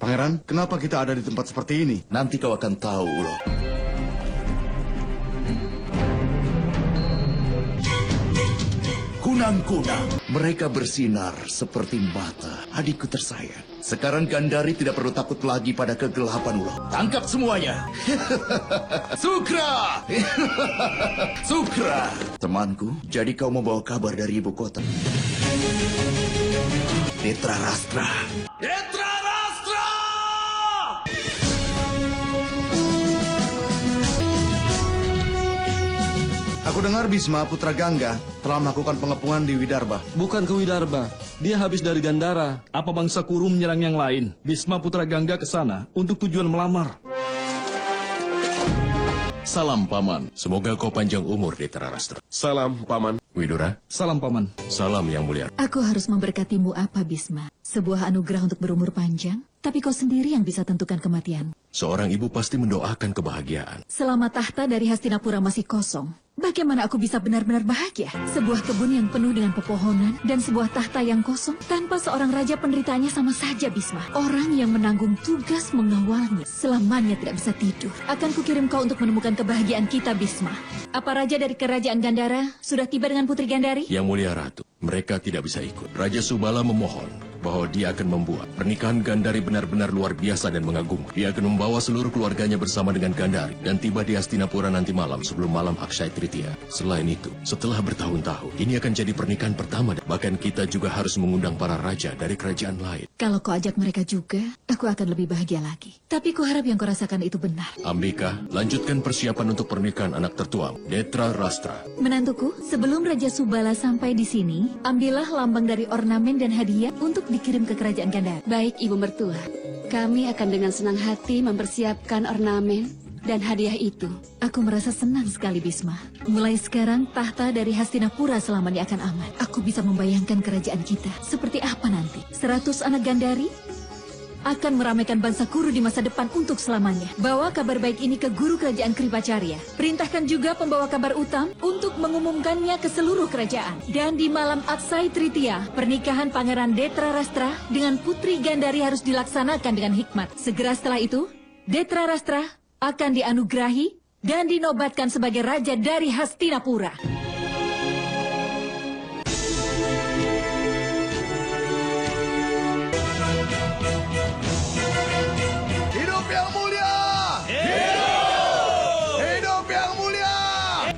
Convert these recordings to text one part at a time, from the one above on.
Pangeran, kenapa kita ada di tempat seperti ini? Nanti kau akan tahu, Ulo. Kunang-kunang, mereka bersinar seperti mata adikku tersayang. Sekarang Gandari tidak perlu takut lagi pada kegelapan, Ulo. Tangkap semuanya. Sukra! Sukra! Temanku, jadi kau mau bawa kabar dari ibu kota. Detrarastra. Detrarastra! Aku dengar Bisma Putra Gangga telah melakukan pengepungan di Widarba. Bukan ke Widarba, dia habis dari Gandara. Apa bangsa Kuru menyerang yang lain? Bisma Putra Gangga ke sana untuk tujuan melamar. Salam, Paman. Semoga kau panjang umur, Detrarastra. Salam, Paman. Widura. Salam, Paman. Salam, Yang Mulia. Aku harus memberkatimu apa, Bisma? Sebuah anugerah untuk berumur panjang, tapi kau sendiri yang bisa tentukan kematian. Seorang ibu pasti mendoakan kebahagiaan. Selama tahta dari Hastinapura masih kosong, bagaimana aku bisa benar-benar bahagia? Sebuah kebun yang penuh dengan pepohonan dan sebuah tahta yang kosong tanpa seorang raja, penderitaannya sama saja, Bisma. Orang yang menanggung tugas mengawalnya selamanya tidak bisa tidur. Akan kukirim kau untuk menemukan kebahagiaan kita, Bisma. Apa raja dari kerajaan Gandara sudah tiba dengan Putri Gandari? Yang Mulia Ratu, mereka tidak bisa ikut. Raja Subala memohon bahwa dia akan membuat pernikahan Gandari benar-benar luar biasa dan mengagumkan. Dia akan membawa seluruh keluarganya bersama dengan Gandari dan tiba di Hastinapura nanti malam sebelum malam Akshaya Tritiya. Selain itu, setelah bertahun-tahun, ini akan jadi pernikahan pertama. Bahkan kita juga harus mengundang para raja dari kerajaan lain. Kalau kau ajak mereka juga, aku akan lebih bahagia lagi. Tapi kuharap yang kau rasakan itu benar. Ambika, lanjutkan persiapan untuk pernikahan anak tertuang, Detrarastra. Menantuku, sebelum Raja Subala sampai di sini, ambillah lambang dari ornamen dan hadiah untuk dikirim ke kerajaan Gandara. Baik, Ibu Mertua. Kami akan dengan senang hati mempersiapkan ornamen dan hadiah itu. Aku merasa senang sekali, Bisma. Mulai sekarang, tahta dari Hastinapura selamanya akan aman. Aku bisa membayangkan kerajaan kita seperti apa nanti. 100 anak Gandari akan meramaikan bangsa Kuru di masa depan untuk selamanya. Bawa kabar baik ini ke guru kerajaan Kripacarya. Perintahkan juga pembawa kabar Utam untuk mengumumkannya ke seluruh kerajaan. Dan di malam Akshaya Tritiya, pernikahan Pangeran Detrarastra dengan Putri Gandari harus dilaksanakan dengan hikmat. Segera setelah itu, Detrarastra akan dianugerahi dan dinobatkan sebagai raja dari Hastinapura. Hidup Yang Mulia! Hidup! Hidup Yang Mulia!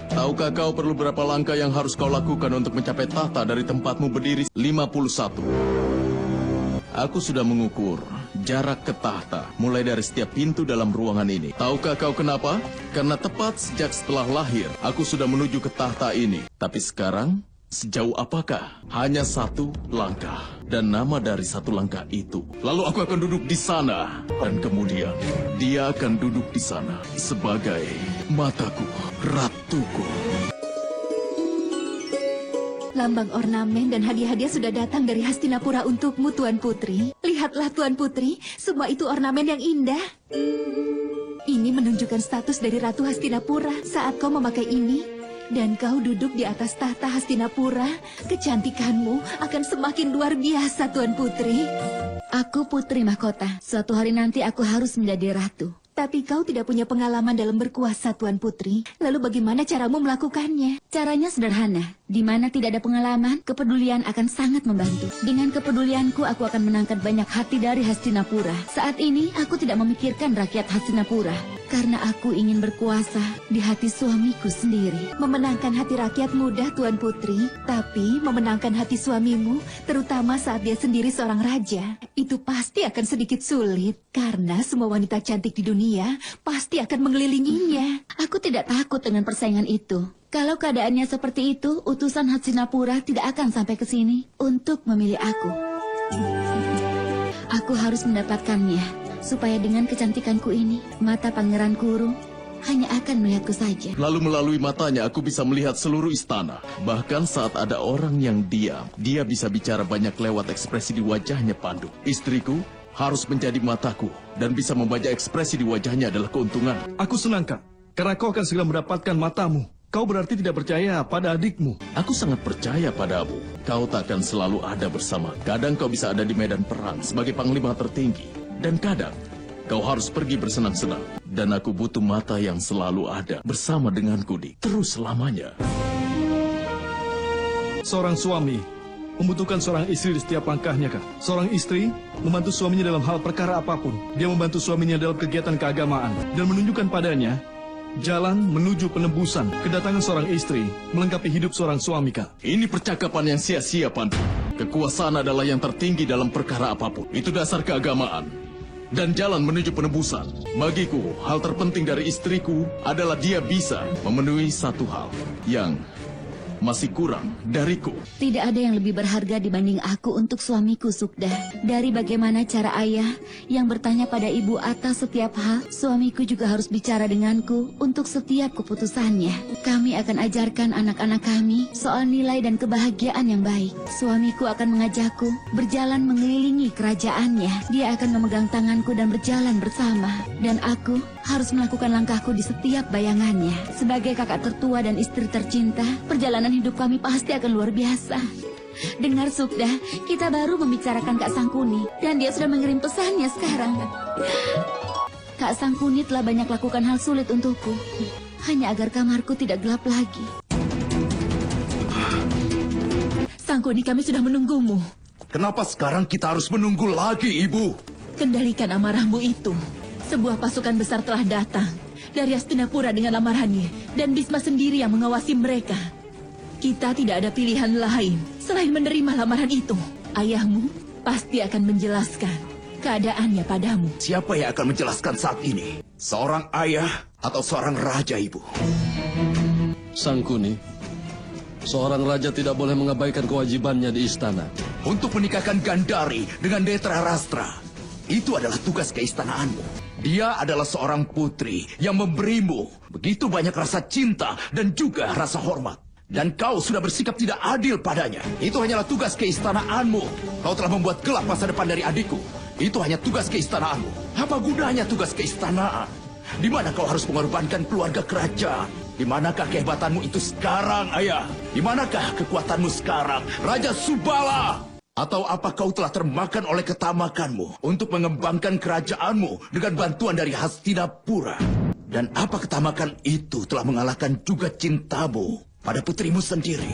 Tahukah kau perlu berapa langkah yang harus kau lakukan untuk mencapai tahta dari tempatmu berdiri? 51. Aku sudah mengukur jarak ke tahta, mulai dari setiap pintu dalam ruangan ini. Tahukah kau kenapa? Karena tepat sejak setelah lahir, aku sudah menuju ke tahta ini. Tapi sekarang, sejauh apakah? Hanya satu langkah. Dan nama dari satu langkah itu. Lalu aku akan duduk di sana. Dan kemudian, dia akan duduk di sana sebagai mataku, ratuku. Lambang ornamen dan hadiah-hadiah sudah datang dari Hastinapura untukmu, Tuan Putri. Lihatlah, Tuan Putri, semua itu ornamen yang indah. Ini menunjukkan status dari Ratu Hastinapura. Saat kau memakai ini, dan kau duduk di atas tahta Hastinapura, kecantikanmu akan semakin luar biasa, Tuan Putri. Aku putri mahkota. Suatu hari nanti aku harus menjadi ratu. Tapi kau tidak punya pengalaman dalam berkuasa, Tuan Putri. Lalu bagaimana caramu melakukannya? Caranya sederhana. Di mana tidak ada pengalaman, kepedulian akan sangat membantu. Dengan kepedulianku, aku akan menangkan banyak hati dari Hastinapura. Saat ini, aku tidak memikirkan rakyat Hastinapura. Karena aku ingin berkuasa di hati suamiku sendiri. Memenangkan hati rakyat mudah, Tuan Putri. Tapi memenangkan hati suamimu, terutama saat dia sendiri seorang raja, itu pasti akan sedikit sulit. Karena semua wanita cantik di dunia pasti akan mengelilinginya. Aku tidak takut dengan persaingan itu. Kalau keadaannya seperti itu, utusan Hastinapura tidak akan sampai ke sini untuk memilih aku. Aku harus mendapatkannya, supaya dengan kecantikanku ini, mata Pangeran Kuru hanya akan melihatku saja. Lalu melalui matanya aku bisa melihat seluruh istana. Bahkan saat ada orang yang diam, dia bisa bicara banyak lewat ekspresi di wajahnya, Pandu. Istriku harus menjadi mataku, dan bisa membaca ekspresi di wajahnya adalah keuntungan. Aku senang, Kak, karena kau akan segera mendapatkan matamu. Kau berarti tidak percaya pada adikmu. Aku sangat percaya padamu. Kau takkan selalu ada bersama. Kadang kau bisa ada di medan perang sebagai panglima tertinggi. Dan kadang, kau harus pergi bersenang-senang. Dan aku butuh mata yang selalu ada bersama denganku terus selamanya. Seorang suami membutuhkan seorang istri di setiap langkahnya, Kak. Seorang istri membantu suaminya dalam hal perkara apapun. Dia membantu suaminya dalam kegiatan keagamaan dan menunjukkan padanya jalan menuju penebusan. Kedatangan seorang istri melengkapi hidup seorang suami, Kak. Ini percakapan yang sia-sia, Pandu. Kekuasaan adalah yang tertinggi dalam perkara apapun. Itu dasar keagamaan. Dan jalan menuju penebusan. Bagiku, hal terpenting dari istriku adalah dia bisa memenuhi satu hal yang masih kurang dariku. Tidak ada yang lebih berharga dibanding aku untuk suamiku, Sukda. Dari bagaimana cara ayah yang bertanya pada ibu atas setiap hal, suamiku juga harus bicara denganku untuk setiap keputusannya. Kami akan ajarkan anak-anak kami soal nilai dan kebahagiaan yang baik. Suamiku akan mengajakku berjalan mengelilingi kerajaannya. Dia akan memegang tanganku dan berjalan bersama. Dan aku harus melakukan langkahku di setiap bayangannya. Sebagai kakak tertua dan istri tercinta, perjalanan hidup kami pasti akan luar biasa. Dengar, Sukda, kita baru membicarakan Kak Sangkuni dan dia sudah mengirim pesannya sekarang. Kak Sangkuni telah banyak lakukan hal sulit untukku, hanya agar kamarku tidak gelap lagi. Sangkuni, kami sudah menunggumu. Kenapa sekarang kita harus menunggu lagi, Ibu? Kendalikan amarahmu itu. Sebuah pasukan besar telah datang dari Hastinapura dengan lamarannya, dan Bisma sendiri yang mengawasi mereka. Kita tidak ada pilihan lain selain menerima lamaran itu. Ayahmu pasti akan menjelaskan keadaannya padamu. Siapa yang akan menjelaskan saat ini? Seorang ayah atau seorang raja, Ibu? Sangkuni, seorang raja tidak boleh mengabaikan kewajibannya di istana. Untuk menikahkan Gandari dengan Netra Rastra, itu adalah tugas keistanaanmu. Dia adalah seorang putri yang memberimu begitu banyak rasa cinta dan juga rasa hormat. Dan kau sudah bersikap tidak adil padanya. Itu hanyalah tugas keistanaanmu. Kau telah membuat gelap masa depan dari adikku. Itu hanya tugas keistanaanmu. Apa gunanya tugas keistanaan? Di mana kau harus mengorbankan keluarga kerajaan? Di manakah kehebatanmu itu sekarang, ayah? Di manakah kekuatanmu sekarang, Raja Subala? Atau apa kau telah termakan oleh ketamakanmu untuk mengembangkan kerajaanmu dengan bantuan dari Hastinapura? Dan apa ketamakan itu telah mengalahkan juga cintamu pada putrimu sendiri?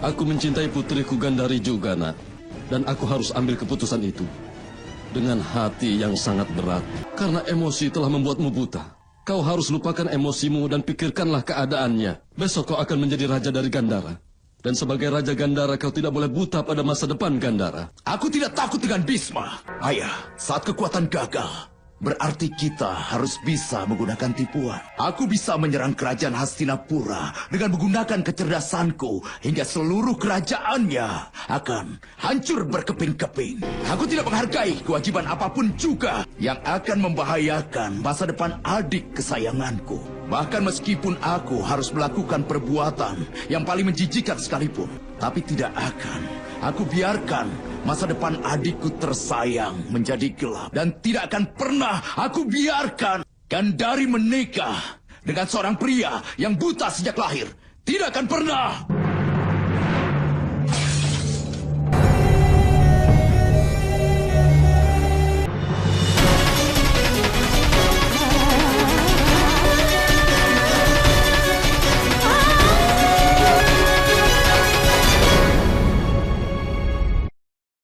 Aku mencintai putriku Gandari juga, Nak. Dan aku harus ambil keputusan itu dengan hati yang sangat berat. Karena emosi telah membuatmu buta. Kau harus lupakan emosimu dan pikirkanlah keadaannya. Besok kau akan menjadi raja dari Gandara. Dan sebagai Raja Gandara, kau tidak boleh buta pada masa depan Gandara. Aku tidak takut dengan Bisma. Ayah, saat kekuatan gagal, berarti kita harus bisa menggunakan tipuan. Aku bisa menyerang kerajaan Hastinapura dengan menggunakan kecerdasanku hingga seluruh kerajaannya akan hancur berkeping-keping. Aku tidak menghargai kewajiban apapun juga yang akan membahayakan masa depan adik kesayanganku. Bahkan meskipun aku harus melakukan perbuatan yang paling menjijikan sekalipun, tapi tidak akan aku biarkan masa depan adikku tersayang menjadi gelap. Dan tidak akan pernah aku biarkan Gandari menikah dengan seorang pria yang buta sejak lahir. Tidak akan pernah!